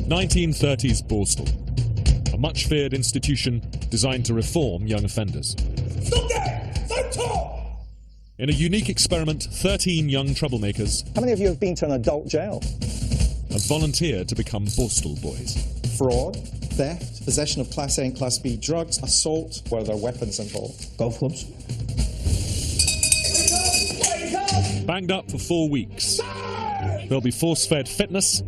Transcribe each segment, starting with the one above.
1930s Borstal, a much-feared institution designed to reform young offenders. Stop there! Don't talk! In a unique experiment, 13 young troublemakers... How many of you have been to an adult jail? ...have volunteered to become Borstal boys. Fraud, theft, possession of Class A and Class B drugs, assault, where there are weapons involved. Golf clubs. Banged up for 4 weeks. They'll be force-fed fitness...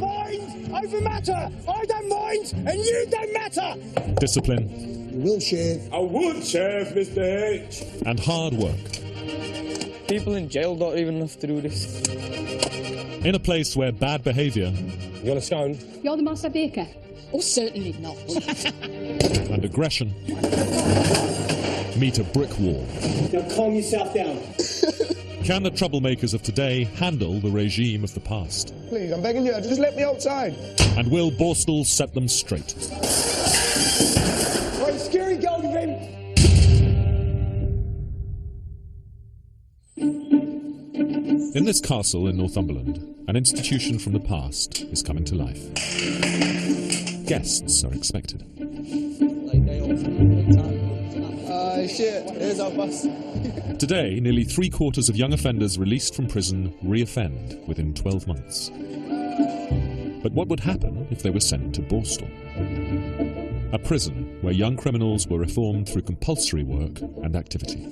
Mind over matter! I don't mind, and you don't matter! discipline... You will shave. I would shave, Mr. H. ...and hard work. People in jail don't even have to do this. In a place where bad behaviour... You want a scone? You're the master baker? Oh, certainly not. ...and aggression... meet a brick wall. Now calm yourself down. Can the troublemakers of today handle the regime of the past? Please, I'm begging you, just let me outside. And will Borstal set them straight? Right, scary gold of him. In this castle in Northumberland, an institution from the past is coming to life. Guests are expected. Shit, here's our bus. Today, nearly 3/4 of young offenders released from prison re-offend within 12 months. But what would happen if they were sent to Borstal? A prison where young criminals were reformed through compulsory work and activity.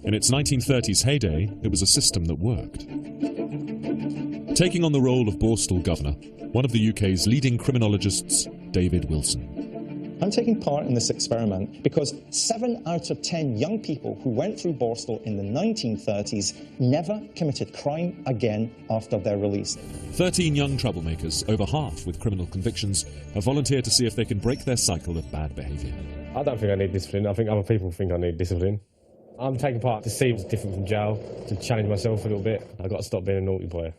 In its 1930s heyday, it was a system that worked. Taking on the role of Borstal governor, one of the UK's leading criminologists, David Wilson. I'm taking part in this experiment because 7 out of 10 young people who went through Borstal in the 1930s never committed crime again after their release. 13 young troublemakers, over half with criminal convictions, have volunteered to see if they can break their cycle of bad behaviour. I don't think I need discipline. I think other people think I need discipline. I'm taking part to see what's different from jail, to challenge myself a little bit. I've got to stop being a naughty boy.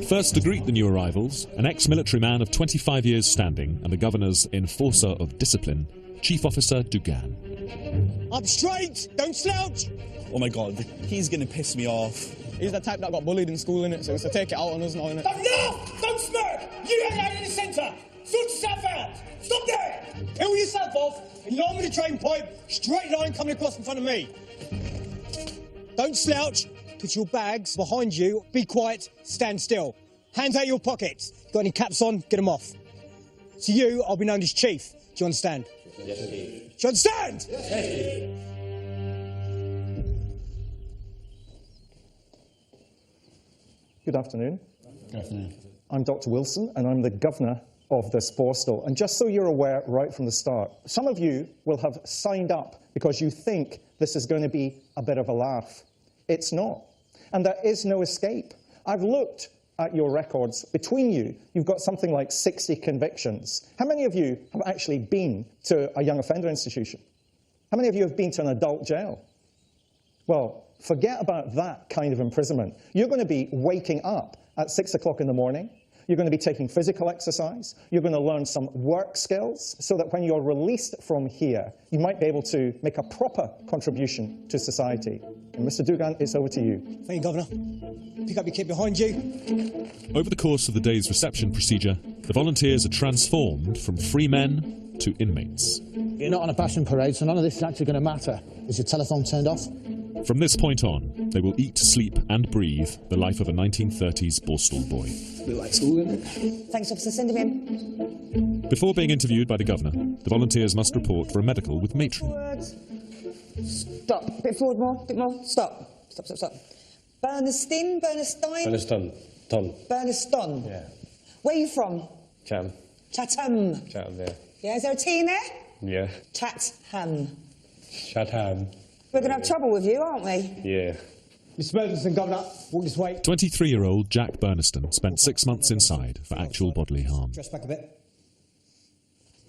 First to greet the new arrivals, an ex-military man of 25 years standing and the governor's enforcer of discipline, Chief Officer Dugan. Up straight! Don't slouch! Oh my God, he's going to piss me off. He's the type that got bullied in school, innit? So it's to take it out on us now, innit? Enough! Don't smirk! You hang out in the centre! Sort yourself out! Stop there! Peel yourself off and arm with the train pipe, straight line coming across in front of me. Don't slouch. Put your bags behind you. Be quiet. Stand still. Hands out your pockets. Got any caps on? Get them off. To you, I'll be known as Chief. Do you understand? Yes, indeed. Do you understand? Yes. Good afternoon. Good afternoon. I'm Dr. Wilson, and I'm the governor of this Borstal. And just so you're aware right from the start, some of you will have signed up because you think this is going to be a bit of a laugh. It's not. And there is no escape. I've looked at your records. Between you, you've got something like 60 convictions. How many of you have actually been to a young offender institution? How many of you have been to an adult jail? Well, forget about that kind of imprisonment. You're going to be waking up at 6 o'clock in the morning. You're going to be taking physical exercise. You're going to learn some work skills so that when you're released from here, you might be able to make a proper contribution to society. And Mr. Dugan, it's over to you. Thank you, Governor. Pick up your kit behind you. Over the course of the day's reception procedure, the volunteers are transformed from free men to inmates. You're not on a passion parade, so none of this is actually going to matter. Is your telephone turned off? From this point on, they will eat, sleep and breathe the life of a 1930s Borstal boy. A bit like school, isn't it? Thanks, officer. Send him in. Before being interviewed by the governor, the volunteers must report for a medical with matron. Words. Stop. Bit forward more. Bit more. Stop. Stop, stop, stop. Bernstein? Bernstein? Bernstein. Bernstein. Yeah. Where are you from? Chatham. Chatham. Chatham, yeah. Yeah, is there a T in there? Yeah. Chatham. Chatham. We're going to have trouble with you, aren't we? Yeah. Mr. Bernstein, Governor, walk this way. 23-year-old Jack Burniston spent 6 months inside for actual bodily harm. Dress back a bit.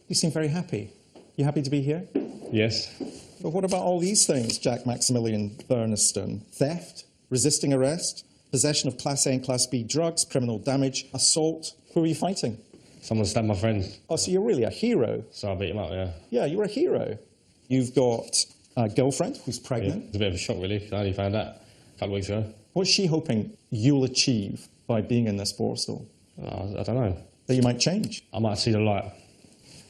You seem very happy. You happy to be here? Yes. But what about all these things, Jack Maximilian Burniston? Theft, resisting arrest, possession of Class A and Class B drugs, criminal damage, assault. Who are you fighting? Someone stabbed my friend. Oh, so you're really a hero. So I beat him up, yeah. Yeah, you're a hero. You've got a girlfriend who's pregnant. Yeah, it's a bit of a shock, really. I only found out a couple of weeks ago. What's she hoping you'll achieve by being in this Borstal? I don't know. That you might change? I might see the light.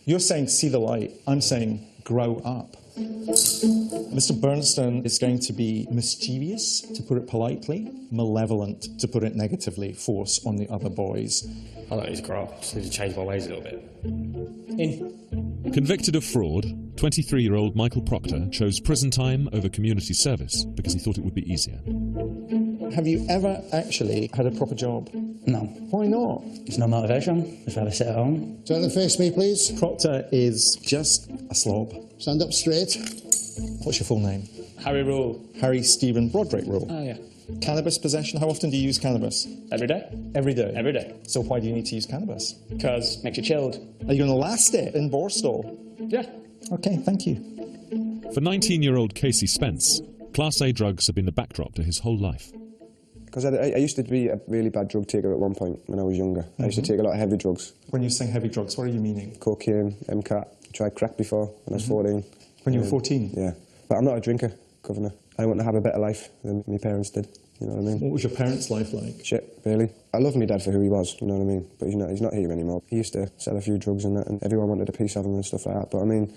You're saying see the light. I'm saying grow up. Mr. Bernstein is going to be mischievous, to put it politely, malevolent, to put it negatively, force on the other boys. I don't need to grow up. I just need to change my ways a little bit. In. Convicted of fraud, 23-year-old Michael Proctor chose prison time over community service because he thought it would be easier. Have you ever actually had a proper job? No. Why not? There's no motivation. I'd rather sit at home. Turn and face me, please. Proctor is just a slob. Stand up straight. What's your full name? Harry Rule. Harry Stephen Broderick Rule. Oh, yeah. Cannabis possession, how often do you use cannabis? Every day. Every day? Every day. So why do you need to use cannabis? Because makes you chilled. Are you going to last it in Borstal? Yeah. Okay, thank you. For 19-year-old Casey Spence, Class A drugs have been the backdrop to his whole life. Because I used to be a really bad drug taker at one point when I was younger. I used to take a lot of heavy drugs. When you say heavy drugs, what are you meaning? Cocaine, MCAT. Tried crack before when I was 14. When you were 14? Yeah. But I'm not a drinker, Governor. I want to have a better life than my parents did. You know what I mean? What was your parents' life like? Shit, really. I love my dad for who he was, you know what I mean? But he's not here anymore. He used to sell a few drugs and that, and everyone wanted a piece of him and stuff like that. But I mean...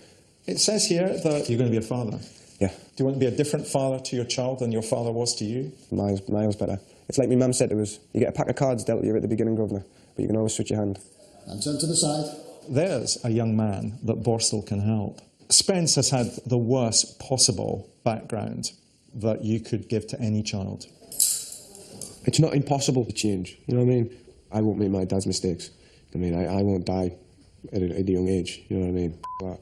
It says here that you're going to be a father. Yeah. Do you want to be a different father to your child than your father was to you? Miles better. It's like my mum said to us, you get a pack of cards dealt you at the beginning, Governor, but you can always switch your hand. And turn to the side. There's a young man that Borstal can help. Spence has had the worst possible background that you could give to any child. It's not impossible to change, you know what I mean? I won't make my dad's mistakes. I mean, I won't die at a young age, you know what I mean? But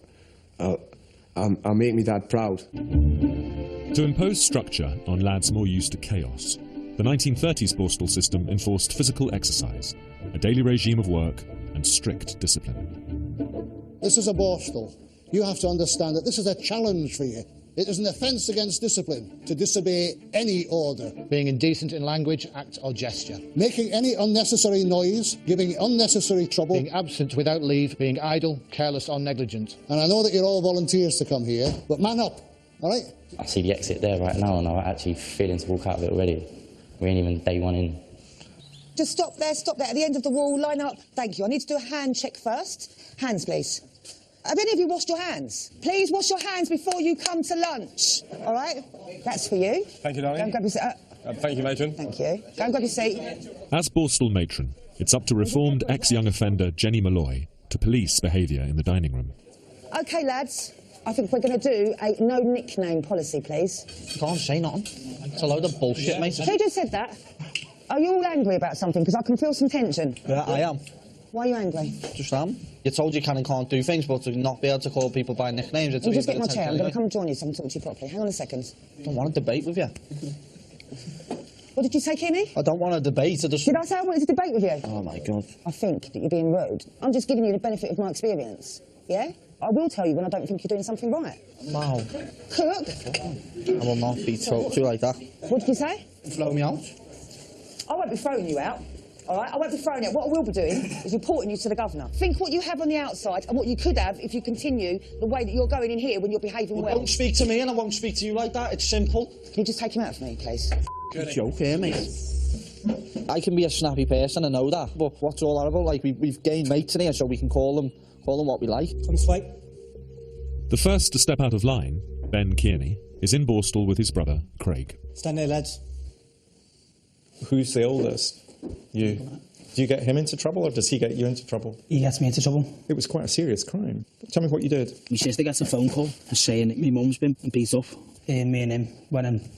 I'll make my dad proud. To impose structure on lads more used to chaos, the 1930s Borstal system enforced physical exercise, a daily regime of work, and strict discipline. This is a Borstal. You have to understand that this is a challenge for you. It is an offence against discipline to disobey any order. Being indecent in language, act or gesture. Making any unnecessary noise, giving unnecessary trouble. Being absent without leave, being idle, careless or negligent. And I know that you're all volunteers to come here, but man up, all right? I see the exit there right now and I'm actually feeling to walk out of it already. We ain't even day one in. Just stop there, at the end of the wall, line up. Thank you. I need to do a hand check first. Hands, please. Have any of you washed your hands? Please wash your hands before you come to lunch. All right? That's for you. Thank you, darling. Go and grab your seat. Thank you, matron. Thank you. Go and grab your seat. As Borstal matron, it's up to reformed ex-young offender Jenny Malloy to police behaviour in the dining room. OK, lads. I think we're going to do a no nickname policy, please. You can't say nothing. It's a load of bullshit, mate. Who just said that? Are you all angry about something? Because I can feel some tension. Yeah, I am. Why are you angry? Just am. You're told you can and can't do things, but to not be able to call people by nicknames... You just get my chair. I'm going to come and join you so I can talk to you properly. Hang on a second. I don't want to debate with you. What did you say, Kenny? I don't want to debate. Did I say I wanted to debate with you? Oh, my God. I think that you're being rude. I'm just giving you the benefit of my experience. Yeah? I will tell you when I don't think you're doing something right. No. Cook. I will not be talked to like that. What did you say? Throw me out. I won't be throwing you out. All right? I won't be throwing you out. What I will be doing is reporting you to the governor. Think what you have on the outside and what you could have if you continue the way that you're going in here when you're behaving well. Don't speak to me and I won't speak to you like that. It's simple. Can you just take him out for me, please? Good joke here, mate. I can be a snappy person, I know that, but what's all that about? Like, we've gained mates in here, so we can call them what we like. The first to step out of line, Ben Kearney, is in Borstal with his brother, Craig. Stand there, lads. Who's the oldest? You. Do you get him into trouble, or does he get you into trouble? He gets me into trouble. It was quite a serious crime. Tell me what you did. My sister gets a phone call saying that my mum's been beat up. Me and him went and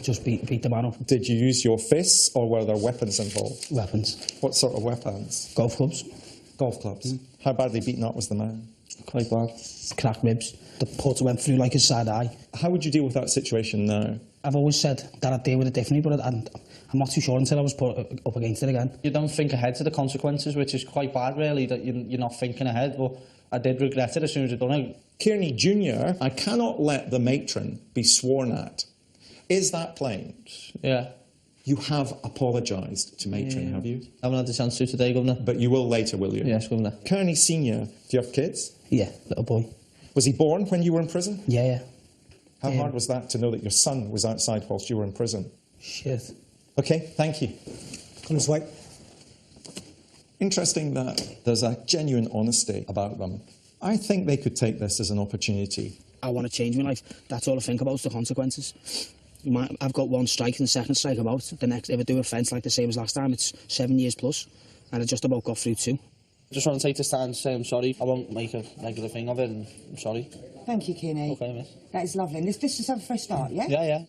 just beat the man up. Did you use your fists, or were there weapons involved? Weapons. What sort of weapons? Golf clubs. Golf clubs? How badly beaten up was the man? Quite bad. Cracked ribs. The putter went through like his side eye. How would you deal with that situation now? I've always said that I'd deal with it differently, but I'm not too sure until I was put up against it again. You don't think ahead to the consequences, which is quite bad, really, that you're not thinking ahead, but I did regret it as soon as I'd done it. Kearney Jr., I cannot let the matron be sworn at. Is that plain? Yeah. You have apologised to matron, have you? I haven't had the chance to today, Governor. But you will later, will you? Yes, Governor. Kearney Sr., do you have kids? Yeah, little boy. Was he born when you were in prison? Yeah. How hard was that to know that your son was outside whilst you were in prison? Shit. OK, thank you. Come this way. Interesting that there's a genuine honesty about them. I think they could take this as an opportunity. I want to change my life. That's all I think about, is the consequences. I've got one strike and the second strike I'm out. The next, if I do a offence like the same as last time, it's 7 years plus. And I just about got through 2. Just want to take this time to say I'm sorry. I won't make a regular thing of it, and I'm sorry. Thank you, Kenny. Okay, miss. That is lovely. Let's just have a fresh start, yeah? Yeah, yeah.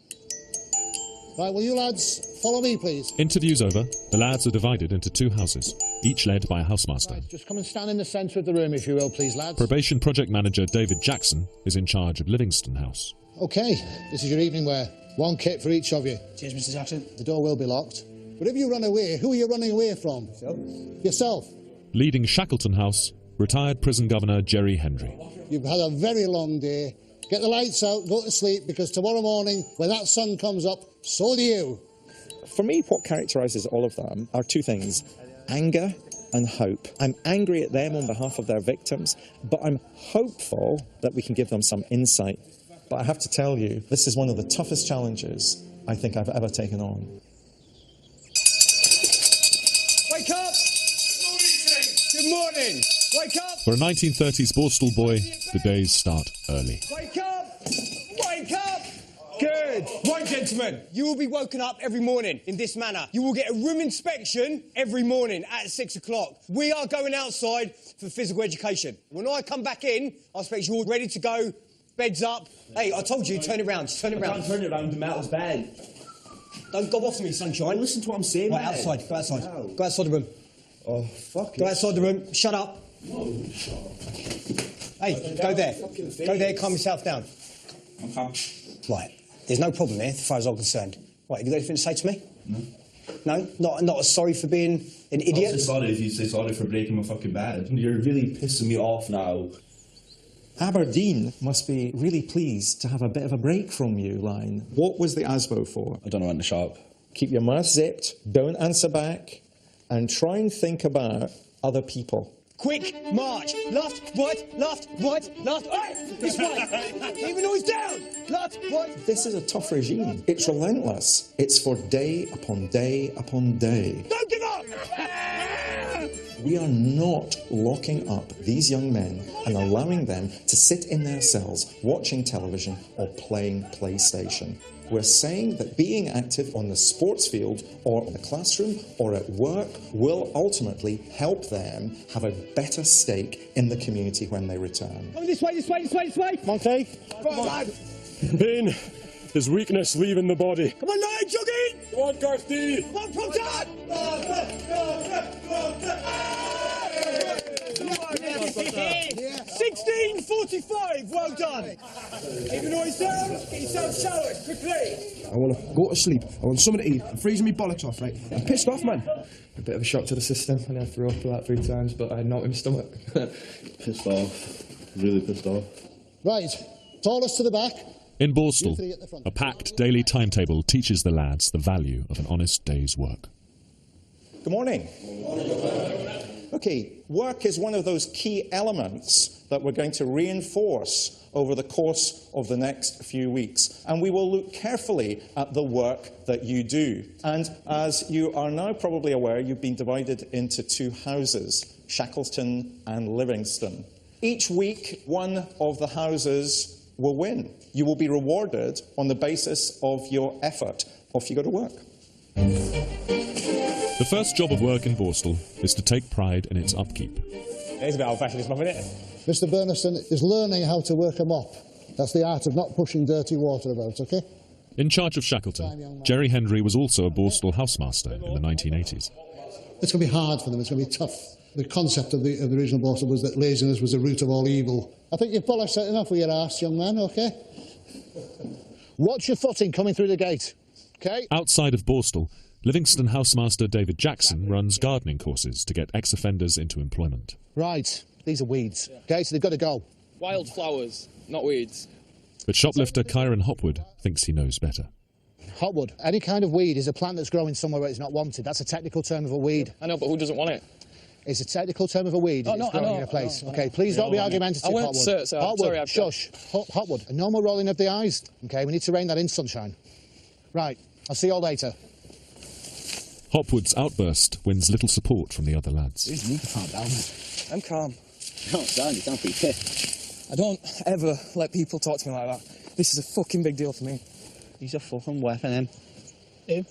Right, will you lads follow me, please? Interviews over, the lads are divided into 2 houses, each led by a housemaster. Right, just come and stand in the centre of the room, if you will, please, lads. Probation project manager David Jackson is in charge of Livingston House. OK, this is your evening wear. 1 kit for each of you. Cheers, Mr. Jackson. The door will be locked. But if you run away, who are you running away from? Yourself. Leading Shackleton House, retired prison governor Jerry Hendry. You've had a very long day. Get the lights out, go to sleep, because tomorrow morning, when that sun comes up, so do you. For me, what characterises all of them are 2 things: anger and hope. I'm angry at them on behalf of their victims, but I'm hopeful that we can give them some insight. But I have to tell you, this is one of the toughest challenges I think I've ever taken on. Wake up! Good morning! Wake up! For a 1930s Borstal boy, the days start early. Wake up! Wake up! Good. Right, gentlemen, you will be woken up every morning in this manner. You will get a room inspection every morning at 6 o'clock. We are going outside for physical education. When I come back in, I expect you all ready to go, beds up. Hey, I told you, turn it round, turn it round. I can't turn it round, the metal's bad. Don't go off to me, sunshine. Listen to what I'm saying, Right, mate. outside, go outside. No. Go outside the room. Oh, fuck Go it. outside the room, shut up. Hey, go there. Go there, calm yourself down. Okay. Right, there's no problem there, as far as I'm concerned. Right, have you got anything to say to me? No. No? Not sorry for being an idiot? I'll say sorry if you say sorry for breaking my fucking bed. You're really pissing me off now. Aberdeen must be really pleased to have a bit of a break from you, Line. What was the ASBO for? I don't know when to shop. Keep your mouth zipped, don't answer back, and try and think about other people. Quick march. Left, right, left, Hey, this way. Keep the noise down. Left, right. This is a tough regime. It's relentless. It's for day upon day upon day. Don't give up. We are not locking up these young men and allowing them to sit in their cells watching television or playing PlayStation. We're saying that being active on the sports field or in the classroom or at work will ultimately help them have a better stake in the community when they return. Come this way. Monty? Come on, lad. Pain. There's weakness leaving the body. Come on, lad, jogging. Come on, Garthy. Come on, Proctor. 16:45, well done. Keep the noise down, get yourself showered, quickly. I want to go to sleep. I want something to eat. I'm freezing me bollocks off, right? I'm pissed off, man. A bit of a shock to the system, and I threw up about 3 times, but I had not in my stomach. Pissed off. Really pissed off. Right, tallest to the back. In Borstal, a packed daily timetable teaches the lads the value of an honest day's work. Good morning. OK, work is one of those key elements that we're going to reinforce over the course of the next few weeks. And we will look carefully at the work that you do. And as you are now probably aware, you've been divided into 2 houses, Shackleton and Livingston. Each week, one of the houses will win. You will be rewarded on the basis of your effort. Off you go to work. The first job of work in Borstal is to take pride in its upkeep. It's a bit old-fashioned, this muff, isn't it? Mr Bernison is learning how to work a mop. That's the art of not pushing dirty water about, OK? In charge of Shackleton, Jerry Hendry was also a Borstal housemaster in the 1980s. It's going to be hard for them. It's going to be tough. The concept of the original Borstal was that laziness was the root of all evil. I think you've polished that enough with your arse, young man, OK? Watch your footing coming through the gate, OK? Outside of Borstal, Livingston housemaster David Jackson runs gardening courses to get ex-offenders into employment. Right, these are weeds, OK, so they've got to go. Wildflowers, not weeds. But shoplifter Kyron Hopwood thinks he knows better. Hotwood, any kind of weed is a plant that's growing somewhere where it's not wanted. That's a technical term of a weed. I know, but who doesn't want it? It's a technical term of a weed. Oh, no, it's growing I know, in a place. I know. OK, please don't be argumentative, I won't, Hotwood. sir, Hotwood, sorry, shush. Hotwood, a normal rolling of the eyes. OK, we need to rein that in, sunshine. Right, I'll see you all later. Hopwood's outburst wins little support from the other lads. You need to calm down, man. I'm calm. Calm down, you can't be pissed. I don't ever let people talk to me like that. This is a fucking big deal for me. He's a fucking weapon, him. Who?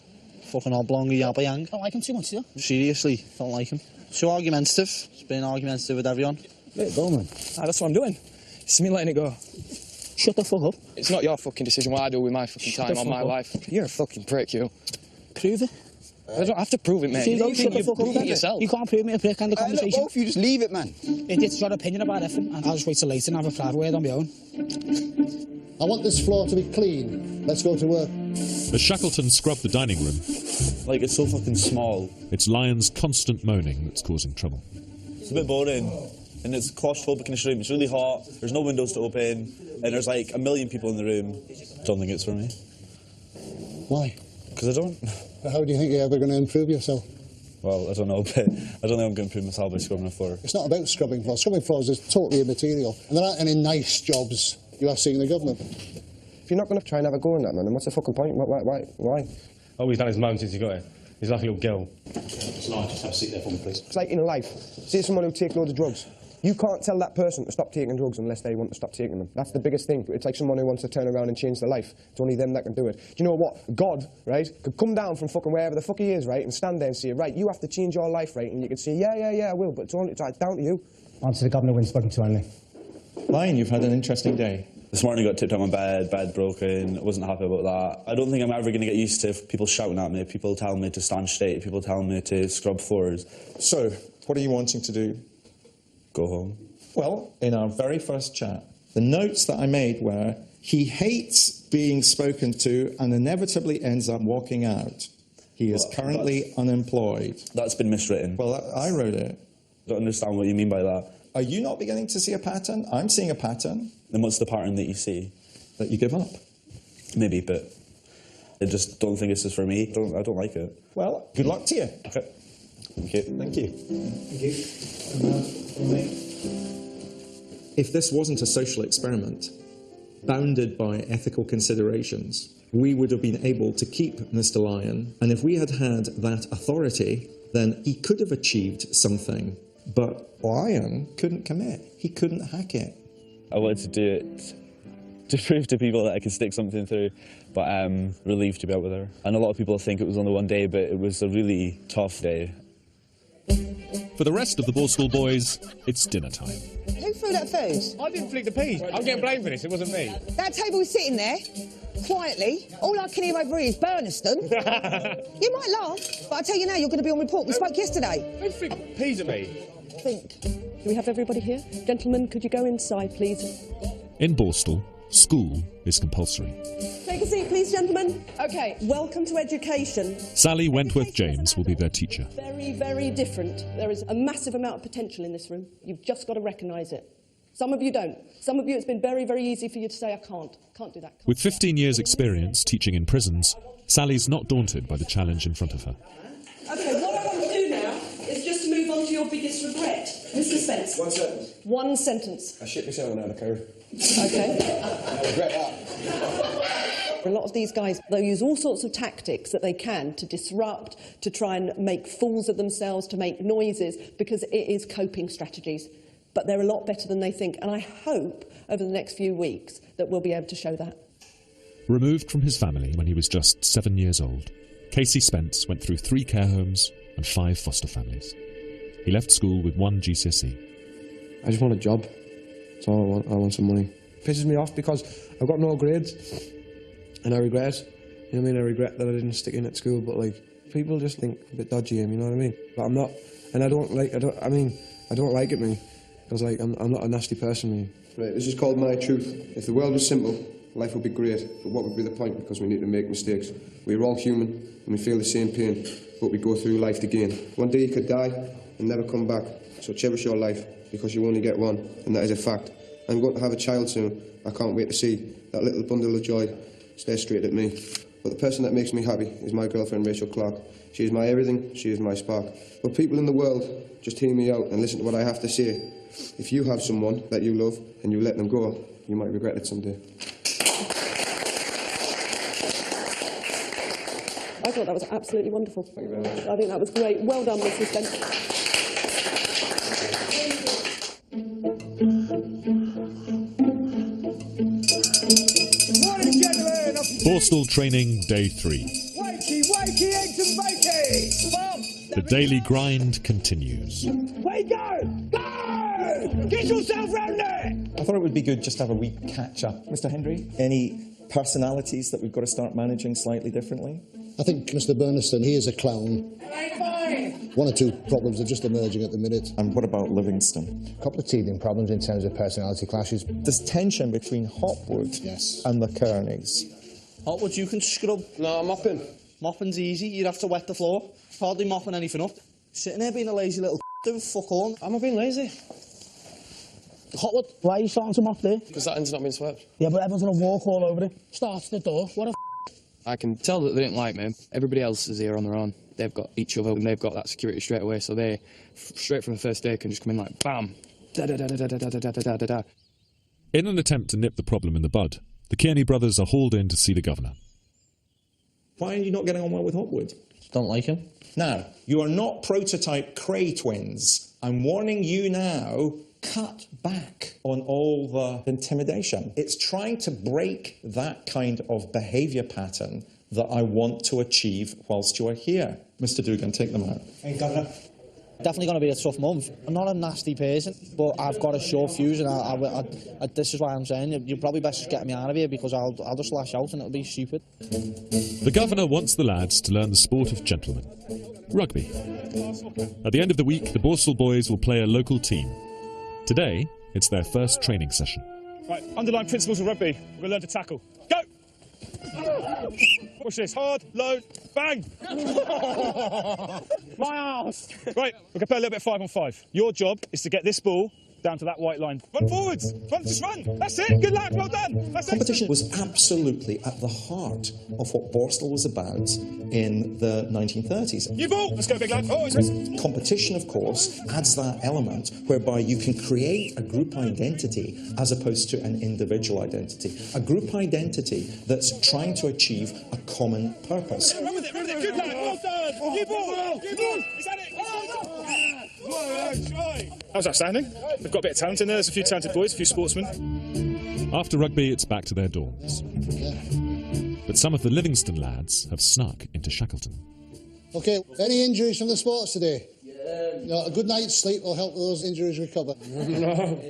Fucking oblonga yabba yang. I don't like him too much, do you? Seriously, don't like him. Too argumentative. He's been argumentative with everyone. Let it go, man. That's what I'm doing. It's me letting it go. Shut the fuck up. It's not your fucking decision what I do with my fucking time on my life. You're a fucking prick, you. Prove it. I don't have to prove it, mate. See, you shut the fuck up, yourself. You can't prove me a prick and the conversation. Look, both you just leave it, man. It's your opinion about everything, and I'll just wait till later and have a private word on my own. I want this floor to be clean. Let's go to work. As Shackleton scrub the dining room, Like, it's so fucking small. it's Lyon's constant moaning that's causing trouble. It's a bit boring. And it's claustrophobic in this room. It's really hot. There's no windows to open. And there's like 1 million people in the room. Don't think it's for me. Why? Because I don't. How do you think you're ever going to improve yourself? Well, I don't know, but I don't think I'm going to improve myself by scrubbing a floor. It's not about scrubbing floors. Scrubbing floors is totally immaterial. And there aren't any nice jobs you are seeing in the government. If you're not going to try and have a go in that, man, then what's the fucking point? Why? All he's done is moan since he got it. He's like a little girl. Just have a seat there for me, please. It's like in life. See someone who takes loads of drugs. You can't tell that person to stop taking drugs unless they want to stop taking them. That's the biggest thing. It's like someone who wants to turn around and change their life. It's only them that can do it. Do you know what? God, right, could come down from fucking wherever the fuck he is, right, and stand there and say, right, you have to change your life, right, and you can say, yeah, I will, but it's down to you. Answer the governor when spoken to only. Lion, you've had an interesting day. This morning I got tipped out of my bed broken. I wasn't happy about that. I don't think I'm ever going to get used to people shouting at me, people telling me to stand straight, people telling me to scrub floors. So, what are you wanting to do? Go home. Well, in our very first chat, the notes that I made were, he hates being spoken to and inevitably ends up walking out. He is currently unemployed. That's been miswritten. Well, I wrote it. I don't understand what you mean by that. Are you not beginning to see a pattern? I'm seeing a pattern. Then what's the pattern that you see? That you give up. Maybe, but I just don't think this is for me. I don't like it. Well, good luck to you. Okay. Thank you. Thank you. Thank you. If this wasn't a social experiment, bounded by ethical considerations, we would have been able to keep Mr. Lyon, and if we had had that authority, then he could have achieved something. But Lyon couldn't commit. He couldn't hack it. I wanted to do it to prove to people that I could stick something through, but I'm relieved to be out with her. And a lot of people think it was only one day, but it was a really tough day. For the rest of the Borstal boys, it's dinner time. Who threw that food? I didn't flick the peas. I'm getting blamed for this. It wasn't me. That table was sitting there, quietly. All I can hear over here is Burniston. You might laugh, but I tell you now, you're going to be on report. We spoke yesterday. Who flicked peas at me? Think. Do we have everybody here? Gentlemen, could you go inside, please? In Borstal, school is compulsory. Take a seat, please, gentlemen. OK, welcome to education. Sally Wentworth-James will be their teacher. Very, very different. There is a massive amount of potential in this room. You've just got to recognise it. Some of you don't. Some of you, it's been very, very easy for you to say, I can't do that. With 15 years' experience teaching in prisons, Sally's not daunted by the challenge in front of her. OK, what I want to do now is just to move on to your biggest regret. Mr. Spence. 1 sentence. 1 sentence. I shit myself out of the car. OK. I regret that. A lot of these guys, they'll use all sorts of tactics that they can to disrupt, to try and make fools of themselves, to make noises, because it is coping strategies. But they're a lot better than they think, and I hope over the next few weeks that we'll be able to show that. Removed from his family when he was just 7 years old, Casey Spence went through 3 care homes and 5 foster families. He left school with 1 GCSE. I just want a job. That's all I want. I want some money. It pisses me off because I've got no grades. And I regret, you know what I mean? I regret that I didn't stick in at school, but like, people just think a bit dodgy, you know what I mean? But I'm not, and I don't like it, me. Because like, I'm not a nasty person, me. Right, this is called My Truth. If the world was simple, life would be great, but what would be the point? Because we need to make mistakes. We're all human, and we feel the same pain, but we go through life to gain. One day you could die and never come back, so cherish your life, because you only get one, and that is a fact. I'm going to have a child soon. I can't wait to see that little bundle of joy stare straight at me. But the person that makes me happy is my girlfriend, Rachel Clark. She is my everything, she is my spark. But people in the world, just hear me out and listen to what I have to say. If you have someone that you love and you let them go, you might regret it someday. I thought that was absolutely wonderful. Thank you very much. I think that was great. Well done, Mrs. Dent. Morning, gentlemen. Borstal training day 3. Wakey, wakey, eggs and bakey. Bob. The daily grind continues. Where you go? Go! Get yourself round there! I thought it would be good just to have a wee catch-up. Mr Hendry, any personalities that we've got to start managing slightly differently? I think Mr Burniston, he is a clown. One or two problems are just emerging at the minute. And what about Livingston? A couple of teething problems in terms of personality clashes. There's tension between Hopwood and the Kearneys. Hopwood, you can scrub. No, I'm mopping. Mopping's easy. You'd have to wet the floor. Hardly mopping anything up. Sitting there being a lazy little doing fuck all. Am I being lazy? Hotwood, why are you starting to mop there? Because that end's not been swept. Yeah, but everyone's going to walk all over it. Start at the door. What a I can tell that they didn't like me. Everybody else is here on their own. They've got each other and they've got that security straight away, so they, straight from the first day, can just come in like, bam, da-da-da-da-da-da-da-da-da-da. In an attempt to nip the problem in the bud, the Kearney brothers are hauled in to see the governor. Why are you not getting on well with Hopwood? Don't like him. Now, you are not prototype Cray twins. I'm warning you now, cut back on all the intimidation. It's trying to break that kind of behaviour pattern that I want to achieve whilst you are here. Mr Dugan, take them out. Hey, Governor. Definitely going to be a tough month. I'm not a nasty person, but I've got a short fuse, and I this is why I'm saying you're probably best just getting me out of here, because I'll just lash out and it'll be stupid. The governor wants the lads to learn the sport of gentlemen, rugby. At the end of the week, the Borstal boys will play a local team. Today, it's their first training session. Right, underlying principles of rugby. We're going to learn to tackle. Go! Push this, hard, low, bang! My arse! Right, we're going to play a little bit 5-on-5. Your job is to get this ball down to that white line. Run forwards! Just run! That's it! Good lad, well done! That's Competition was absolutely at the heart of what Borstal was about in the 1930s. You ball! Let's go, big lad. Oh, it's Competition, of course, adds that element whereby you can create a group identity as opposed to an individual identity. A group identity that's trying to achieve a common purpose. Run with it, run with it. Good lad, well done! You ball! You ball! Is that it? How's that sounding? They've got a bit of talent in there. There's a few talented boys, a few sportsmen. After rugby, it's back to their dorms. But some of the Livingston lads have snuck into Shackleton. OK, any injuries from the sports today? Yeah. No, a good night's sleep will help those injuries recover. No.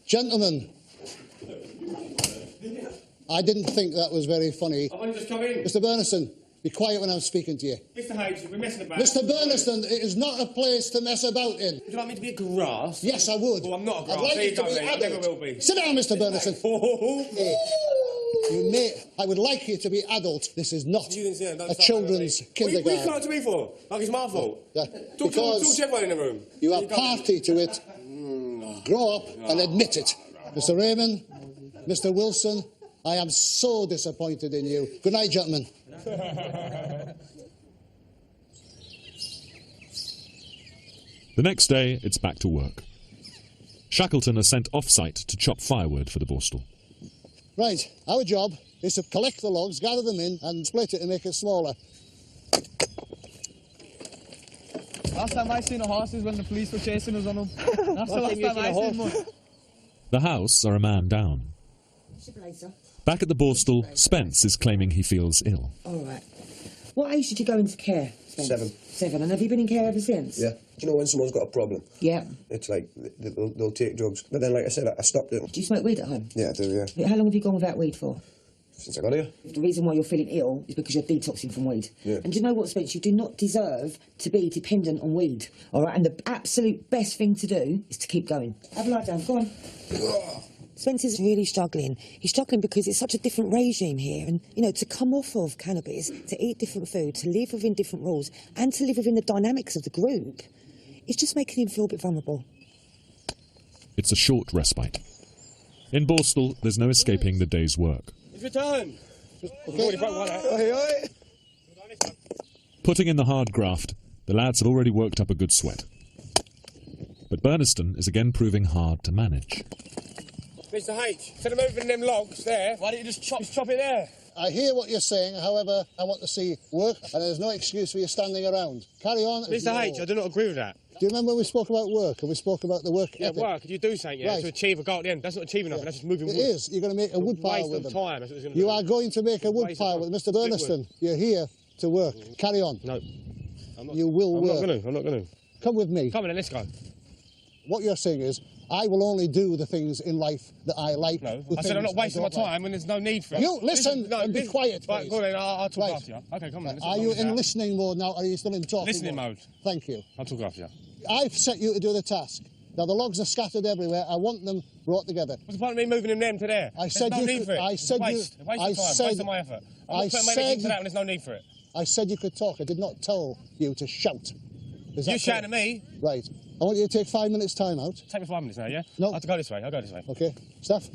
Gentlemen, I didn't think that was very funny. I want to just come in. Mr Burniston, be quiet when I'm speaking to you. Mr Hayes, we're messing about. Mr Burniston, it is not a place to mess about in. Would you like me to be a grass? Yes, I would. Well, I'm not a grass. I'd like There you you to go, be then. I adult. never will be. Sit down, Mr Burniston. You may. I would like you to be adult. This is not a children's kindergarten. What are you talking to me for? Like it's my fault? Yeah, Talk to everyone in the room. You are party to it. Grow up and admit it. Mr Raymond, Mr Wilson, I am so disappointed in you. Good night, gentlemen. The next day, it's back to work. Shackleton are sent off-site to chop firewood for the Borstal. Right, our job is to collect the logs, gather them in and split it and make it smaller. Last time I seen the horses when the police were chasing us on them. That's the last time I seen one. The house are a man down. Back at the Borstal, Spence is claiming he feels ill. All right. What age did you go into care, Spence? 7. And have you been in care ever since? Yeah. Do you know when someone's got a problem? Yeah. It's like they'll take drugs. But then, like I said, I stopped it. Do you smoke weed at home? Yeah, I do, yeah. How long have you gone without weed for? Since I got here. The reason why you're feeling ill is because you're detoxing from weed. Yeah. And do you know what, Spence? You do not deserve to be dependent on weed. All right? And the absolute best thing to do is to keep going. Have a lie down. Go on. Spencer's really struggling. He's struggling because it's such a different regime here. And, you know, to come off of cannabis, to eat different food, to live within different rules, and to live within the dynamics of the group, it's just making him feel a bit vulnerable. It's a short respite. In Borstal, there's no escaping the day's work. It's your turn. Okay. Putting in the hard graft, the lads have already worked up a good sweat. But Burniston is again proving hard to manage. Mr H, instead of moving them logs there, why don't you just chop it there? I hear what you're saying, however, I want to see work, and there's no excuse for you standing around. Carry on. Mr H, I do not agree with that. Do you remember when we spoke about work, and we spoke about the work ethic? Work, you do something to achieve a goal at the end. That's not achieving nothing, that's just moving wood. It is. You're going to make a wood pile with them. Time. That's what it's going to You do. are going to make a wood pile with Mr Burniston. You're here to work. Carry on. No. I'm not, you will I'm work. I'm not going to. Come with me. Come on then, let's go. What you're saying is, I will only do the things in life that I like. No, I said I'm not wasting my time when there's no need for it. You listen and be quiet, Right, please. go on then, I'll talk after you. Okay, come on. Are you in listening mode now, or are you still in talking Listening mode. Thank you. I'll talk after you. I've set you to do the task. Now, the logs are scattered everywhere. I want them brought together. What's the point of me moving them to there? I said there's no you need for it. I said waste. you. Waste I of time. said. Waste of my effort. I'm I not putting my said. energy into that when there's no need for it. I said you could talk. I did not tell you to shout. Is that You shouting at me? Right. I want you to take 5 minutes time out. Take me 5 minutes now, yeah? No. I'll have to go this way. I'll go this way. Okay. Staff?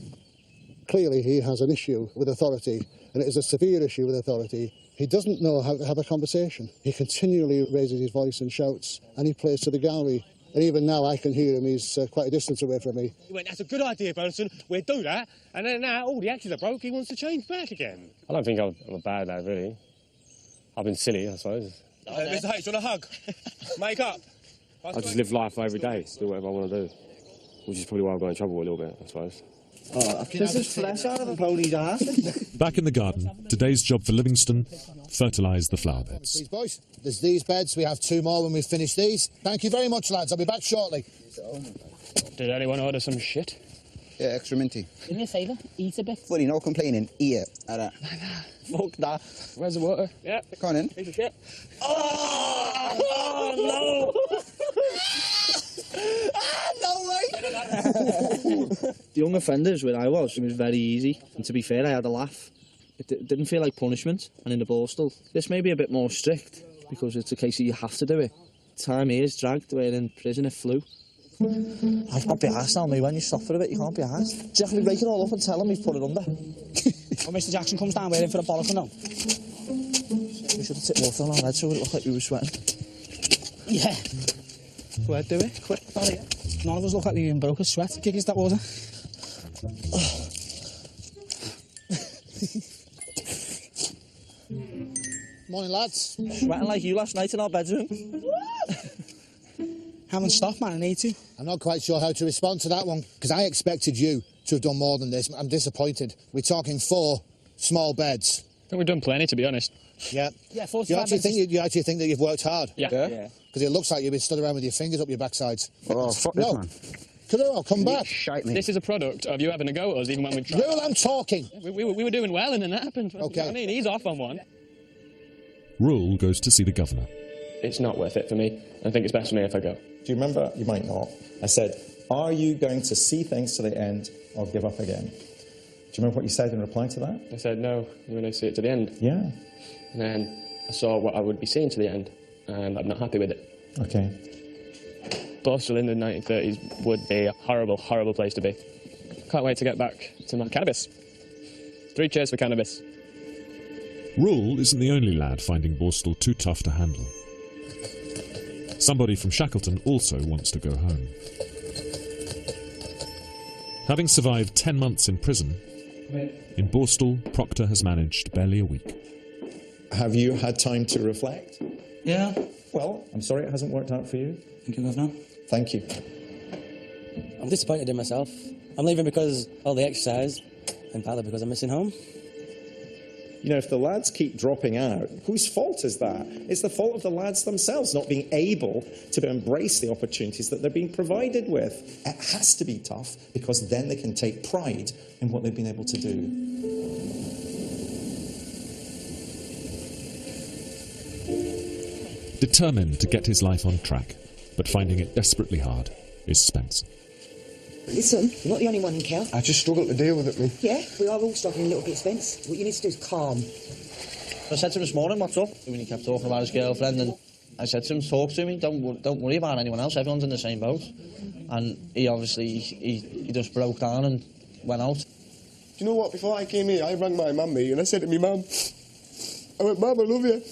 Clearly, he has an issue with authority, and it is a severe issue with authority. He doesn't know how to have a conversation. He continually raises his voice and shouts, and he plays to the gallery. And even now, I can hear him. He's quite a distance away from me. He went, that's a good idea, Burniston. We'll do that. And then now, all the axes are broke. He wants to change back again. I don't think I'm a bad lad, really. I've been silly, I suppose. Mr H, do you want a hug? Make up. I just live life every day, do whatever I want to do. Which is probably why I've got in trouble a little bit, I suppose. This is flesh out of the pony's ass. Back in the garden, today's job for Livingston, fertilise the flower beds. Please, boys. There's these beds. We have 2 more when we finish these. Thank you very much, lads. I'll be back shortly. Did anyone order some shit? Yeah, extra minty. Do me a favour, eat a bit. Buddy, no complaining. Eat it. Fuck that. Where's the water? Yeah. Come on in. Piece of shit. Oh no! No way! The young offenders, where I was, it was very easy. And to be fair, I had a laugh. It didn't feel like punishment. And in the Borstal, this may be a bit more strict, because it's a case that you have to do it. Time here is dragged, where in prison it flew. I can't be arsed now, mate. When you stop for a bit, you can't be arsed. Do you have to break it all up and tell him he's put it under? When Mr Jackson comes down, we're in for a bollock now. We should have tipped water on our head so it looked like we were sweating. Yeah. Go ahead, do it. Quick. None of us look like we even broke a sweat. Kick us that water. Morning, lads. Sweating like you last night in our bedroom. Haven't stopped, man. I need to. I'm not quite sure how to respond to that one, because I expected you to have done more than this. I'm disappointed. We're talking 4 small beds. I think we've done plenty, to be honest. Yeah. Yeah, 45 You actually minutes. think that you've worked hard? Yeah. Because it looks like you've been stood around with your fingers up your backsides. Oh, fuck this, man. Come back. Shite me. This is a product of you having a go at us, even when we tried. Rule, I'm talking. We were doing well, and then that happened. Okay. You know what I mean, he's off on one. Rule goes to see the governor. It's not worth it for me. I think it's best for me if I go. Do you remember? You might not. I said, are you going to see things to the end or give up again? Do you remember what you said in reply to that? I said, no, I'm going to see it to the end. Yeah. And then I saw what I would be seeing to the end, and I'm not happy with it. Okay. Borstal in the 1930s would be a horrible, horrible place to be. Can't wait to get back to my cannabis. 3 cheers for cannabis. Rule isn't the only lad finding Borstal too tough to handle. Somebody from Shackleton also wants to go home. Having survived 10 months in prison, in Borstal, Proctor has managed barely a week. Have you had time to reflect? Yeah. Well, I'm sorry it hasn't worked out for you. Thank you, Governor. Thank you. I'm disappointed in myself. I'm leaving because all the exercise, and partly because I'm missing home. You know, if the lads keep dropping out, whose fault is that? It's the fault of the lads themselves not being able to embrace the opportunities that they're being provided with. It has to be tough, because then they can take pride in what they've been able to do. Determined to get his life on track, but finding it desperately hard, is Spence. Listen, you're not the only one in care. I just struggle to deal with it, me. Yeah, we are all struggling a little bit, Spence. What you need to do is calm. I said to him this morning, what's up? When he kept talking about his girlfriend, and I said to him, talk to me, don't worry about anyone else, everyone's in the same boat. And he obviously, he just broke down and went out. Do you know what, before I came here, I rang my mummy and I said to me, Mum, I went, Mum, I love you. And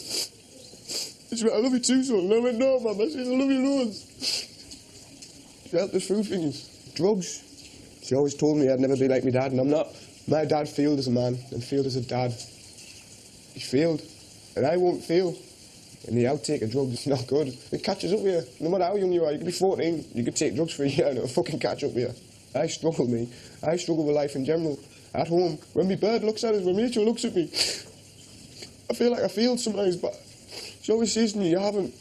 she went, I love you too, son. And I went, no, Mum, I said, I love you loads. shelters, food things, drugs. She always told me I'd never be like my dad, and I'm not. My dad failed as a man and failed as a dad. He failed, and I won't fail. And the outtake of drugs is not good. It catches up with you. No matter how young you are, you could be 14, you could take drugs for a year and it'll fucking catch up with you. I struggle with life in general. At home, when my bird looks at us, when Rachel looks at me, I feel like I failed sometimes, but she always says to me, you haven't.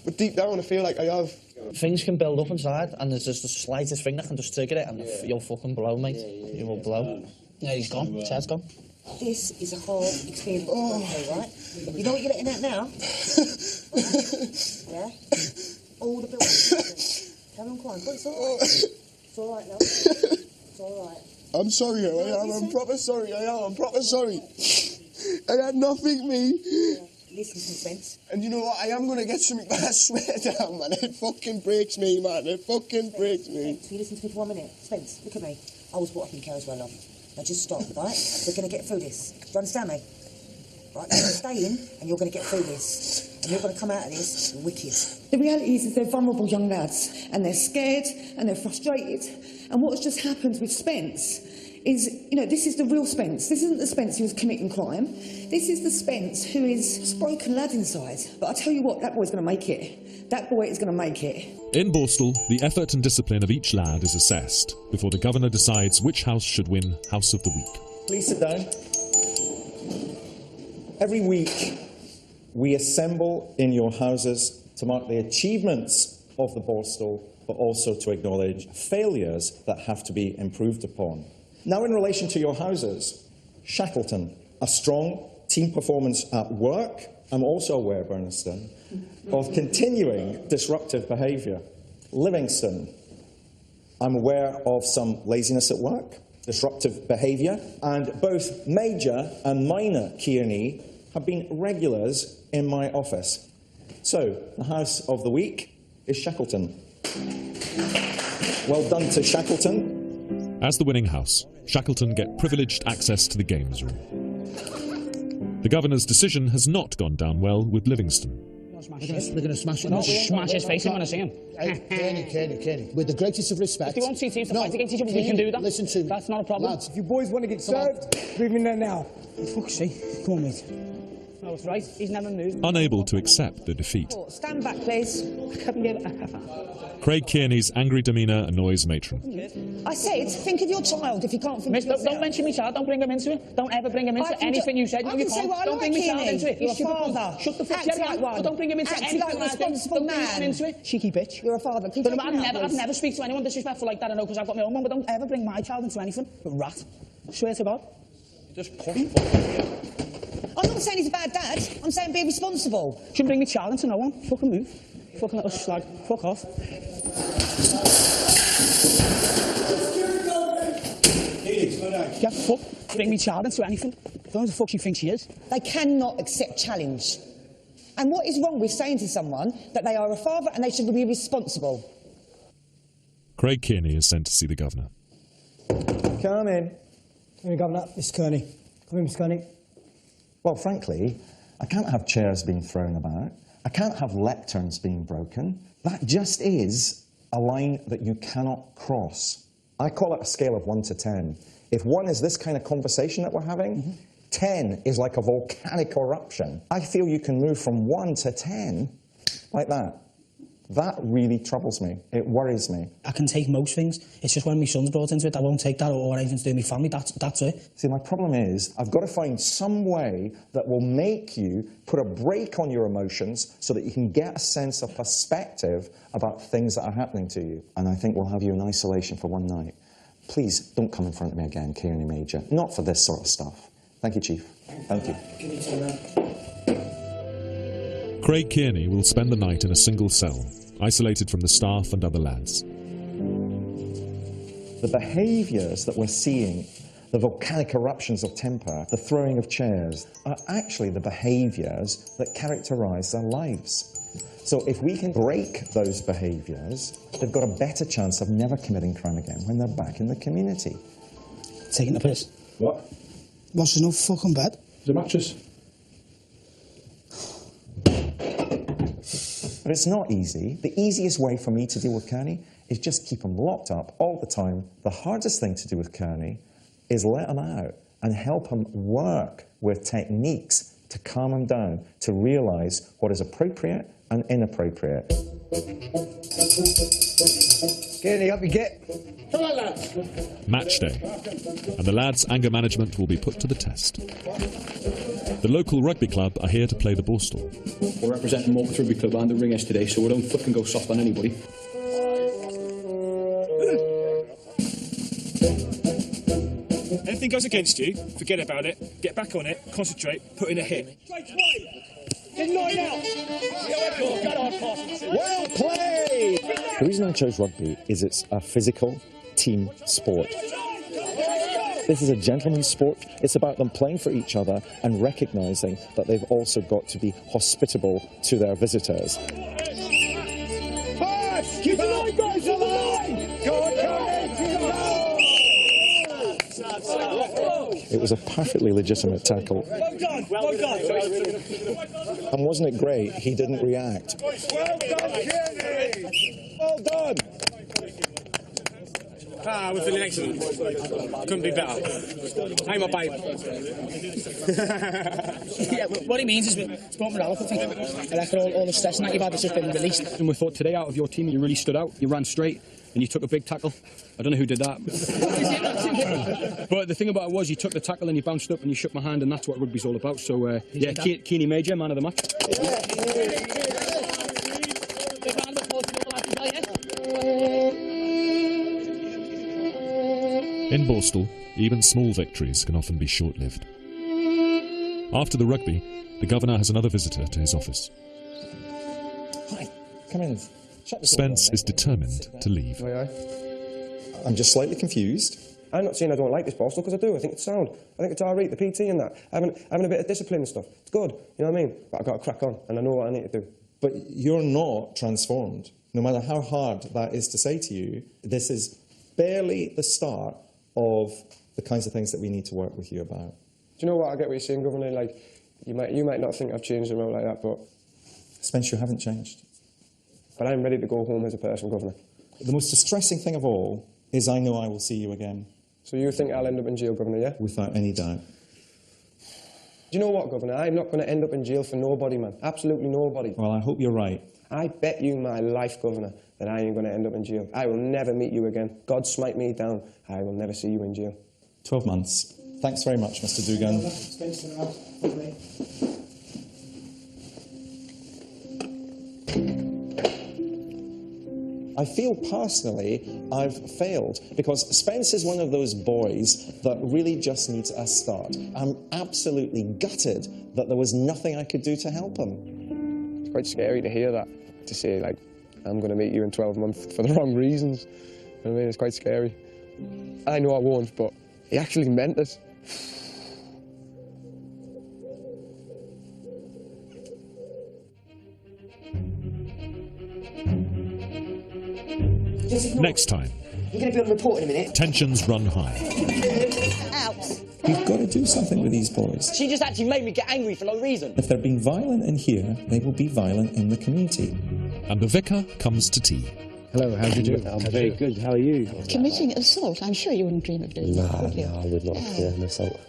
But deep down, I feel like I have. Things can build up inside, and there's just the slightest thing that can just trigger it, and you'll fucking blow, mate. You will blow. Yeah, he's gone. Ted's gone. This is a hard experience, right? You know what you're letting out now? Yeah? All the bills. Carry on crying. It's all right. It's all right, love. It's all right. I'm sorry, I am. I'm proper sorry, I am. I'm proper sorry. I had nothing, me. Yeah. Listen to me, Spence. And you know what? I am going to get something, but I swear down, man. It fucking breaks me, man. It fucking breaks me. Spence, will you listen to me for 1 minute? Spence, look at me. I was brought up in care as well, love. Now just stop, right? We're going to get through this. Do you understand me? Right, you're going to stay in and you're going to get through this. And you're going to come out of this wicked. The reality is they're vulnerable young lads and they're scared and they're frustrated. And what's just happened with Spence is, you know, this is the real Spence. This isn't the Spence who was committing crime. This is the Spence who is a broken lad inside. But I tell you what, that boy's going to make it. That boy is going to make it. In Borstal, the effort and discipline of each lad is assessed before the governor decides which house should win House of the Week. Please sit down. Every week, we assemble in your houses to mark the achievements of the Borstal, but also to acknowledge failures that have to be improved upon. Now, in relation to your houses, Shackleton, a strong team performance at work. I'm also aware, Bernaston, of continuing disruptive behaviour. Livingston, I'm aware of some laziness at work, disruptive behaviour, and both Major and Minor Kearney have been regulars in my office. So, the House of the Week is Shackleton. Well done to Shackleton. As the winning house, Shackleton get privileged access to the games room. The governor's decision has not gone down well with Livingston. They're going to smash it. No, smash his face in when I see him. Kenny. With the greatest of respect. If they want two teams to fight against each other, we can do that. Listen to me. That's not a problem. Lads, if you boys want to get served, leave me there now. For fuck's sake. Come on, mate. No, it's right. He's never moved. Unable to accept the defeat. Stand back, please. I couldn't give it. Craig Kearney's angry demeanour annoys Matron. I said, think of your child if you can't think of yourself. Don't mention me child, don't bring him into it. Don't ever bring him into anything you said. No, you can't. Don't bring me child into it. You're a father. Shut the fuck up. Like don't bring him into anything like a responsible man. Don't bring him into it. Cheeky bitch. You're a father. I've never speak to anyone disrespectful like that, I know, because I've got my own one, but don't ever bring my child into anything. But rat. I swear to God. Just push. I'm not saying he's a bad dad. I'm saying be responsible. Shouldn't bring me child into no one. Fucking move. Fucking little slag. Fuck off. Yeah, fuck. Bring me child into anything. Don't know who the fuck she thinks she is. They cannot accept challenge. And what is wrong with saying to someone that they are a father and they should be responsible? Craig Kearney is sent to see the governor. Come in. Come in, Governor. Mr. Kearney. Come in, Mr. Kearney. Well, frankly, I can't have chairs being thrown about. I can't have lecterns being broken. That just is a line that you cannot cross. I call it a scale of 1 to 10. If 1 is this kind of conversation that we're having, 10 is like a volcanic eruption. I feel you can move from 1 to 10 like that. That really troubles me. It worries me. I can take most things. It's just when my son's brought into it, I won't take that or anything to do with my family. That's it. See, my problem is I've got to find some way that will make you put a brake on your emotions so that you can get a sense of perspective about things that are happening to you. And I think we'll have you in isolation for one night. Please don't come in front of me again, Kearney Major. Not for this sort of stuff. Thank you, Chief. Thank you. Give me 2 now. Craig Kearney will spend the night in a single cell, isolated from the staff and other lads. The behaviours that we're seeing, the volcanic eruptions of temper, the throwing of chairs, are actually the behaviours that characterise their lives. So if we can break those behaviours, they've got a better chance of never committing crime again when they're back in the community. Taking the piss. What? What's there's no fucking bed? There's a mattress. But it's not easy. The easiest way for me to deal with Kearney you just keep them locked up all the time. The hardest thing to do with Kearney is let him out and help him work with techniques to calm him down, to realise what is appropriate and inappropriate. Kearney, up you get. Come on, lads. Match day, and the lads' anger management will be put to the test. The local rugby club are here to play the Borstal. We're representing Morpeth Rugby Club and the Ringers today, so we don't fucking go soft on anybody. Anything goes against you, forget about it, get back on it, concentrate, put in a hit. Well played! The reason I chose rugby is it's a physical team sport. This is a gentleman's sport. It's about them playing for each other and recognising that they've also got to be hospitable to their visitors. Pass! Keep the line, guys, on the line! Go on, It was a perfectly legitimate tackle. Well done, well done. And wasn't it great? He didn't react. Well done, Kearney! Well done! We're feeling excellent. Couldn't be better. Hey, my babe. Yeah, what he means is it's brought morale up, I think. I reckon all the stress and that you've had has just been released. And we thought today out of your team you really stood out. You ran straight and you took a big tackle. I don't know who did that. But the thing about it was you took the tackle and you bounced up and you shook my hand, and that's what rugby's all about. So, yeah, Kearney Major, man of the match. In Borstal, even small victories can often be short-lived. After the rugby, the governor has another visitor to his office. Hi, come in. Shut the Spence is determined to leave. I'm just slightly confused. I'm not saying I don't like this Borstal, because I do. I think it's sound. I think it's all right, the PT and that. Having a bit of discipline and stuff. It's good, you know what I mean? But I've got to crack on, and I know what I need to do. But you're not transformed. No matter how hard that is to say to you, this is barely the start of the kinds of things that we need to work with you about. Do you know what? I get what you're saying, Governor. Like, you might not think I've changed around like that, but... Spence, you haven't changed. But I'm ready to go home as a person, Governor. The most distressing thing of all is I know I will see you again. So you think I'll end up in jail, Governor, yeah? Without any doubt. Do you know what, Governor? I'm not going to end up in jail for nobody, man. Absolutely nobody. Well, I hope you're right. I bet you my life, Governor, that I ain't going to end up in jail. I will never meet you again. God smite me down. I will never see you in jail. 12 months. Thanks very much, Mr. Dugan. I feel personally I've failed, because Spence is one of those boys that really just needs a start. I'm absolutely gutted that there was nothing I could do to help him. It's quite scary to hear that, to say, like, I'm going to meet you in 12 months for the wrong reasons. I mean, it's quite scary. I know I won't, but he actually meant it. Next time, You're going to be on report in a minute. tensions run high. Out. We've got to do something with these boys. She just actually made me get angry for no reason. If they're being violent in here, they will be violent in the community. And the vicar comes to tea. Hello, how do you do? I'm very good, how are you? Committing assault, I'm sure you wouldn't dream of doing that, would you? No, I would not. Yeah, an assault.